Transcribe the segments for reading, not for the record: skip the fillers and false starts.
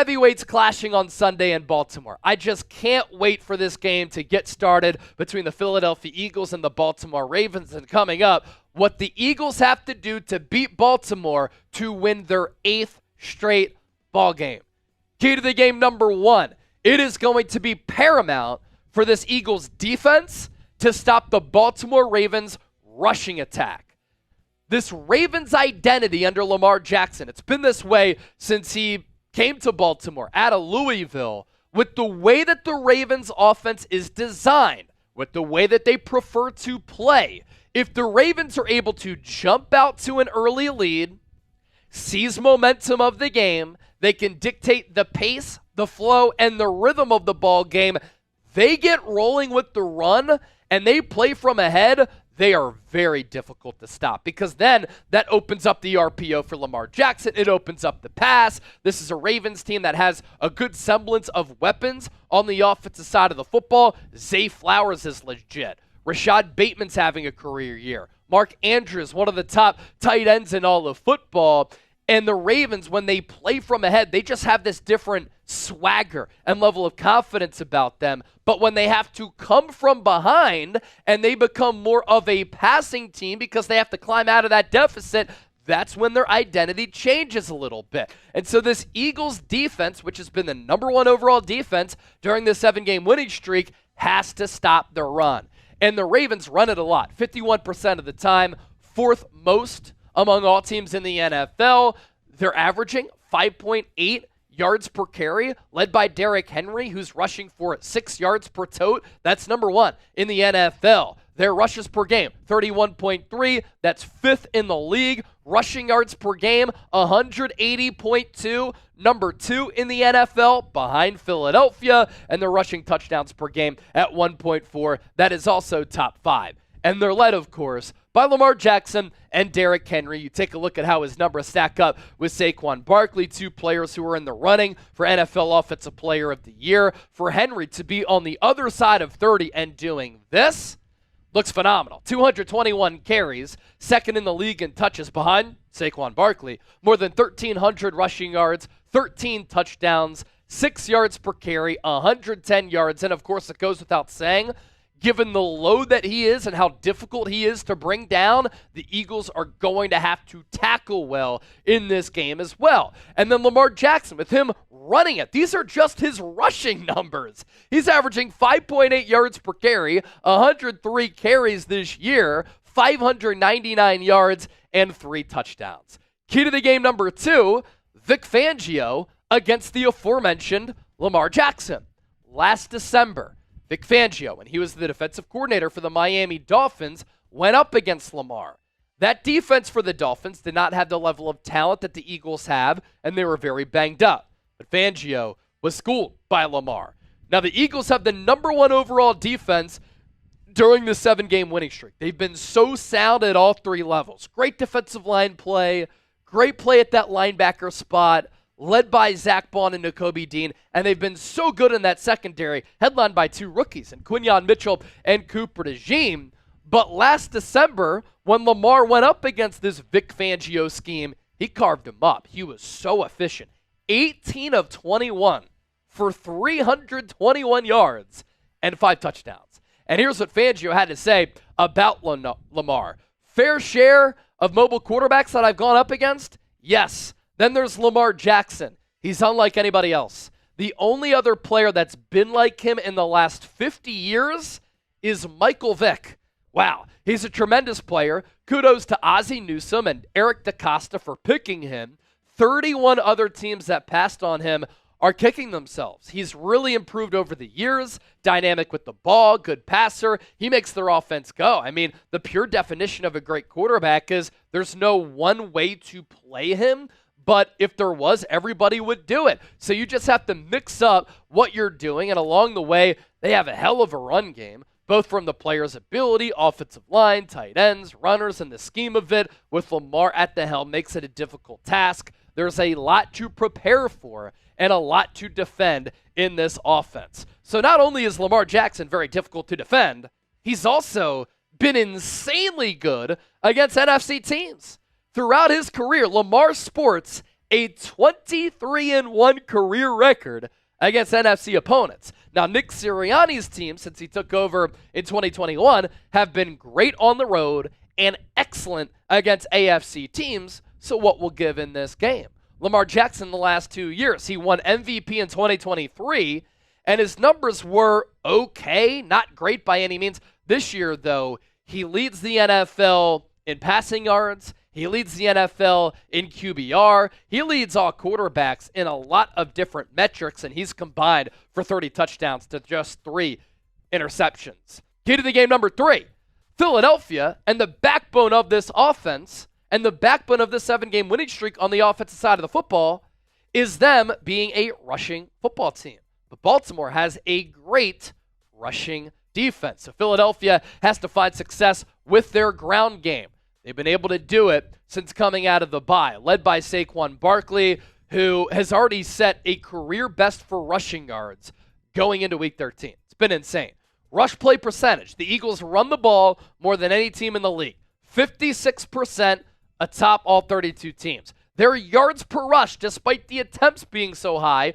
heavyweights clashing on Sunday in Baltimore. I just can't wait for this game to get started between the Philadelphia Eagles and the Baltimore Ravens. And coming up, what the Eagles have to do to beat Baltimore to win their 8th straight ball game. Key to the game number 1. It is going to be paramount for this Eagles defense to stop the Baltimore Ravens rushing attack. This Ravens identity under Lamar Jackson, it's been this way since he came to Baltimore out of Louisville, with the way that the Ravens offense is designed, with the way that they prefer to play. If the Ravens are able to jump out to an early lead, seize momentum of the game, they can dictate the pace, the flow, and the rhythm of the ball game. They get rolling with the run, and they play from ahead. They are very difficult to stop because then that opens up the RPO for Lamar Jackson. It opens up the pass. This is a Ravens team that has a good semblance of weapons on the offensive side of the football. Zay Flowers is legit. Rashad Bateman's having a career year. Mark Andrews, one of the top tight ends in all of football. And the Ravens, when they play from ahead, they just have this different swagger and level of confidence about them. But when they have to come from behind and they become more of a passing team because they have to climb out of that deficit, that's when their identity changes a little bit. And so this Eagles defense, which has been the number 1 overall defense during this 7-game winning streak, has to stop the run. And the Ravens run it a lot, 51% of the time, 4th most among all teams in the NFL. They're averaging 5.8 yards per carry, led by Derrick Henry, who's rushing for 6 yards per tote. That's number 1 in the NFL. Their rushes per game, 31.3. That's 5th in the league. Rushing yards per game, 180.2. Number 2 in the NFL, behind Philadelphia. And their rushing touchdowns per game at 1.4. That is also top 5. And they're led, of course, by Lamar Jackson and Derrick Henry. You take a look at how his numbers stack up with Saquon Barkley, 2 players who are in the running for NFL Offensive Player of the Year. For Henry to be on the other side of 30 and doing this looks phenomenal. 221 carries, 2nd in the league in touches behind Saquon Barkley. More than 1,300 rushing yards, 13 touchdowns, 6 yards per carry, 110 yards. And, of course, it goes without saying, given the load that he is and how difficult he is to bring down, the Eagles are going to have to tackle well in this game as well. And then Lamar Jackson, with him running it, these are just his rushing numbers. He's averaging 5.8 yards per carry, 103 carries this year, 599 yards, and 3 touchdowns. Key to the game number 2, Vic Fangio against the aforementioned Lamar Jackson. Last December, Vic Fangio, when he was the defensive coordinator for the Miami Dolphins, went up against Lamar. That defense for the Dolphins did not have the level of talent that the Eagles have, and they were very banged up. But Fangio was schooled by Lamar. Now, the Eagles have the number 1 overall defense during the 7-game winning streak. They've been so sound at all 3 levels. Great defensive line play, great play at that linebacker spot, led by Zach Bond and Nakobe Dean, and they've been so good in that secondary, headlined by 2 rookies, and Quinyon Mitchell and Cooper DeJean. But last December, when Lamar went up against this Vic Fangio scheme, he carved him up. He was so efficient. 18 of 21 for 321 yards and 5 touchdowns. And here's what Fangio had to say about Lamar. Fair share of mobile quarterbacks that I've gone up against? Yes. Then there's Lamar Jackson. He's unlike anybody else. The only other player that's been like him in the last 50 years is Michael Vick. Wow, he's a tremendous player. Kudos to Ozzie Newsome and Eric DeCosta for picking him. 31 other teams that passed on him are kicking themselves. He's really improved over the years, dynamic with the ball, good passer. He makes their offense go. I mean, the pure definition of a great quarterback is there's no one way to play him. But if there was, everybody would do it. So you just have to mix up what you're doing. And along the way, they have a hell of a run game, both from the player's ability, offensive line, tight ends, runners, and the scheme of it. With Lamar at the helm, makes it a difficult task. There's a lot to prepare for and a lot to defend in this offense. So not only is Lamar Jackson very difficult to defend, he's also been insanely good against NFC teams. Throughout his career, Lamar sports a 23-1 career record against NFC opponents. Now, Nick Sirianni's team, since he took over in 2021, have been great on the road and excellent against AFC teams. So what will give in this game? Lamar Jackson the last 2 years, he won MVP in 2023, and his numbers were okay, not great by any means. This year, though, he leads the NFL in passing yards. He leads the NFL in QBR. He leads all quarterbacks in a lot of different metrics, and he's combined for 30 touchdowns to just 3 interceptions. Key to the game number 3, Philadelphia, and the backbone of this offense and the backbone of this 7-game winning streak on the offensive side of the football is them being a rushing football team. But Baltimore has a great rushing defense. So Philadelphia has to find success with their ground game. They've been able to do it since coming out of the bye, led by Saquon Barkley, who has already set a career best for rushing yards going into Week 13. It's been insane. Rush play percentage. The Eagles run the ball more than any team in the league. 56% atop all 32 teams. Their yards per rush, despite the attempts being so high,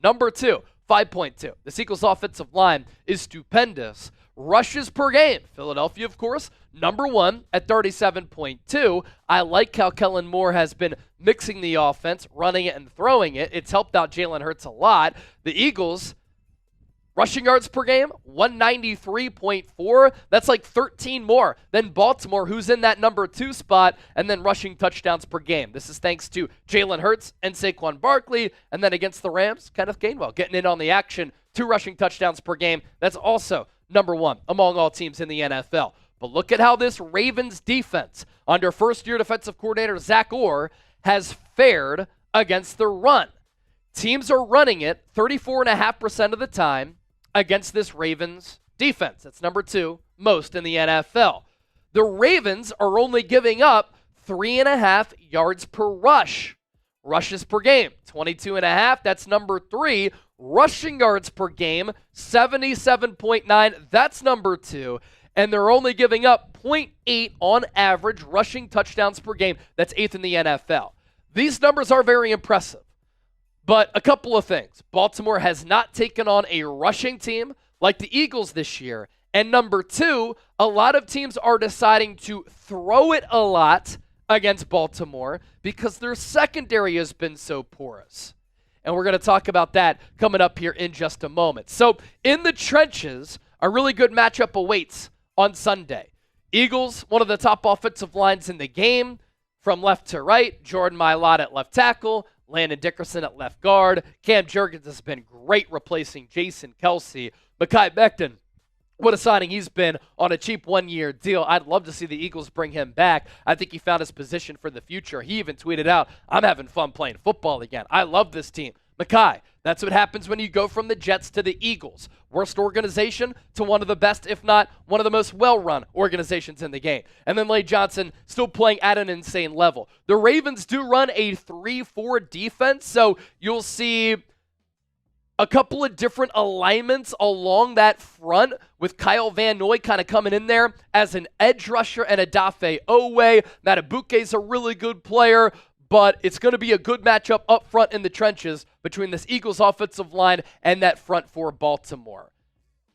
number 2, 5.2. This Eagles offensive line is stupendous. Rushes per game. Philadelphia, of course, number 1 at 37.2. I like how Kellen Moore has been mixing the offense, running it and throwing it. It's helped out Jalen Hurts a lot. The Eagles, rushing yards per game, 193.4. That's like 13 more than Baltimore, who's in that number 2 spot, and then rushing touchdowns per game. This is thanks to Jalen Hurts and Saquon Barkley, and then against the Rams, Kenneth Gainwell getting in on the action, 2 rushing touchdowns per game. That's also number 1 among all teams in the NFL. But look at how this Ravens defense, under first-year defensive coordinator Zach Orr, has fared against the run. Teams are running it 34.5% of the time against this Ravens defense. That's number 2 most in the NFL. The Ravens are only giving up 3.5 yards per rush. Rushes per game, 22.5. That's number 3. Rushing yards per game, 77.9. That's number 2. And they're only giving up 0.8 on average rushing touchdowns per game. That's 8th in the NFL. These numbers are very impressive. But a couple of things. Baltimore has not taken on a rushing team like the Eagles this year. And number 2, a lot of teams are deciding to throw it a lot against Baltimore because their secondary has been so porous. And we're going to talk about that coming up here in just a moment. So in the trenches, a really good matchup awaits on Sunday. Eagles, one of the top offensive lines in the game, from left to right. Jordan Mailata at left tackle, Landon Dickerson at left guard. Cam Jurgens has been great replacing Jason Kelsey. Mekhi Becton, what a signing he's been on a cheap 1-year deal. I'd love to see the Eagles bring him back. I think he found his position for the future. He even tweeted out, "I'm having fun playing football again. I love this team." Mekhi, that's what happens when you go from the Jets to the Eagles. Worst organization to one of the best, if not one of the most well-run organizations in the game. And then Lane Johnson still playing at an insane level. The Ravens do run a 3-4 defense, so you'll see a couple of different alignments along that front with Kyle Van Noy kind of coming in there as an edge rusher and Odafe Oweh. Matabuke's a really good player, but it's going to be a good matchup up front in the trenches between this Eagles offensive line and that front for Baltimore.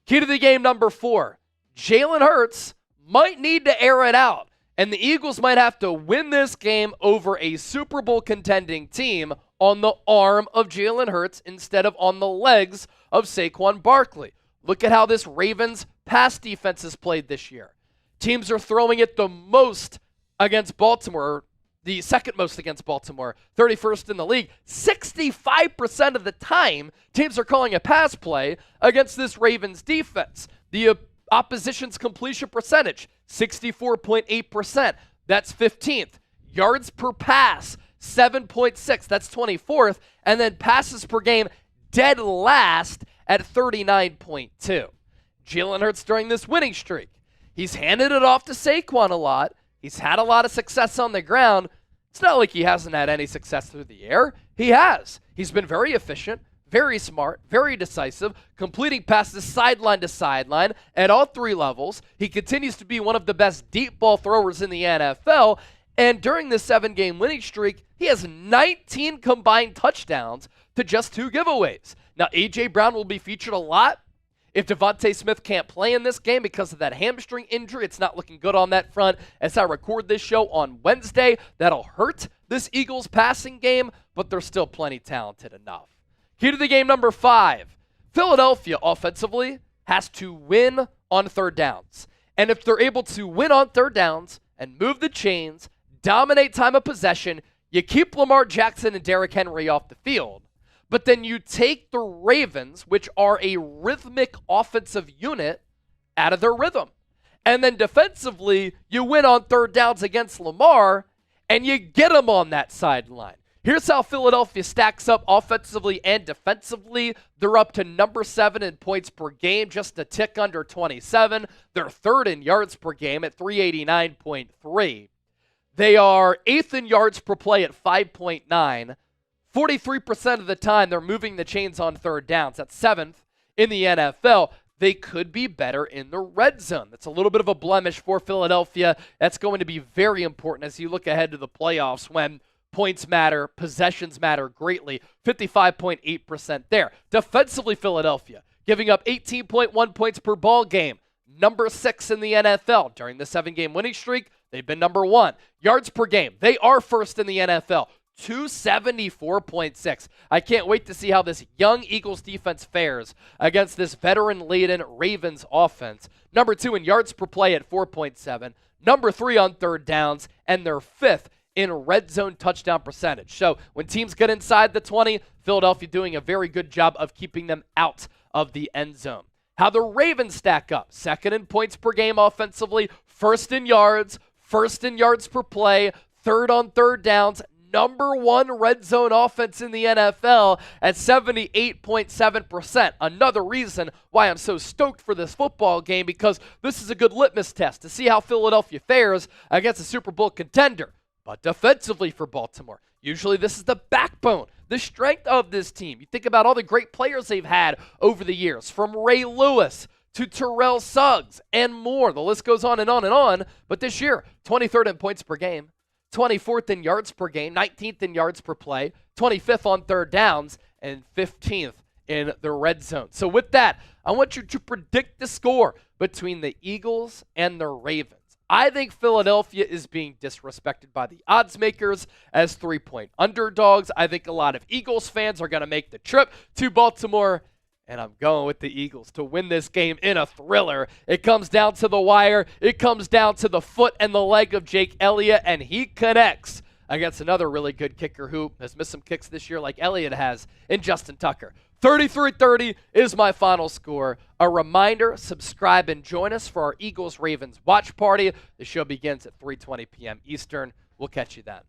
Key to the game number 4. Jalen Hurts might need to air it out, and the Eagles might have to win this game over a Super Bowl contending team on the arm of Jalen Hurts instead of on the legs of Saquon Barkley. Look at how this Ravens pass defense has played this year. Teams are throwing it the most against Baltimore, the second most against Baltimore, 31st in the league. 65% of the time, teams are calling a pass play against this Ravens defense. The opposition's completion percentage, 64.8%. That's 15th. Yards per pass, 7.6. That's 24th. And then passes per game, dead last at 39.2. Jalen Hurts during this winning streak, he's handed it off to Saquon a lot. He's had a lot of success on the ground. It's not like he hasn't had any success through the air. He has. He's been very efficient, very smart, very decisive, completing passes sideline to sideline at all 3 levels. He continues to be one of the best deep ball throwers in the NFL. And during this 7-game winning streak, he has 19 combined touchdowns to just 2 giveaways. Now, A.J. Brown will be featured a lot. If Devontae Smith can't play in this game because of that hamstring injury, it's not looking good on that front. As I record this show on Wednesday, that'll hurt this Eagles passing game, but they're still plenty talented enough. Key to the game number 5. Philadelphia offensively has to win on third downs. And if they're able to win on third downs and move the chains, dominate time of possession, you keep Lamar Jackson and Derrick Henry off the field. But then you take the Ravens, which are a rhythmic offensive unit, out of their rhythm. And then defensively, you win on third downs against Lamar, and you get them on that sideline. Here's how Philadelphia stacks up offensively and defensively. They're up to number 7 in points per game, just a tick under 27. They're 3rd in yards per game at 389.3. They are 8th in yards per play at 5.9. 43% of the time, they're moving the chains on third downs. That's 7th in the NFL. They could be better in the red zone. That's a little bit of a blemish for Philadelphia. That's going to be very important as you look ahead to the playoffs when points matter, possessions matter greatly. 55.8% there. Defensively, Philadelphia giving up 18.1 points per ball game. Number 6 in the NFL. During the 7-game winning streak, they've been number 1. Yards per game, they are 1st in the NFL. 274.6. I can't wait to see how this young Eagles defense fares against this veteran-laden Ravens offense. Number 2 in yards per play at 4.7. Number 3 on third downs, and they're 5th in red zone touchdown percentage. So when teams get inside the 20, Philadelphia doing a very good job of keeping them out of the end zone. How the Ravens stack up. 2nd in points per game offensively, 1st in yards, 1st in yards per play, 3rd on third downs, number 1 red zone offense in the NFL at 78.7%. Another reason why I'm so stoked for this football game, because this is a good litmus test to see how Philadelphia fares against a Super Bowl contender. But defensively for Baltimore, usually this is the backbone, the strength of this team. You think about all the great players they've had over the years, from Ray Lewis to Terrell Suggs and more. The list goes on and on and on. But this year, 23rd in points per game, 24th in yards per game, 19th in yards per play, 25th on third downs, and 15th in the red zone. So with that, I want you to predict the score between the Eagles and the Ravens. I think Philadelphia is being disrespected by the odds makers as 3-point underdogs. I think a lot of Eagles fans are going to make the trip to Baltimore, and I'm going with the Eagles to win this game in a thriller. It comes down to the wire. It comes down to the foot and the leg of Jake Elliott, and he connects against another really good kicker who has missed some kicks this year like Elliott has in Justin Tucker. 33-30 is my final score. A reminder, subscribe and join us for our Eagles-Ravens watch party. The show begins at 3:20 p.m. Eastern. We'll catch you then.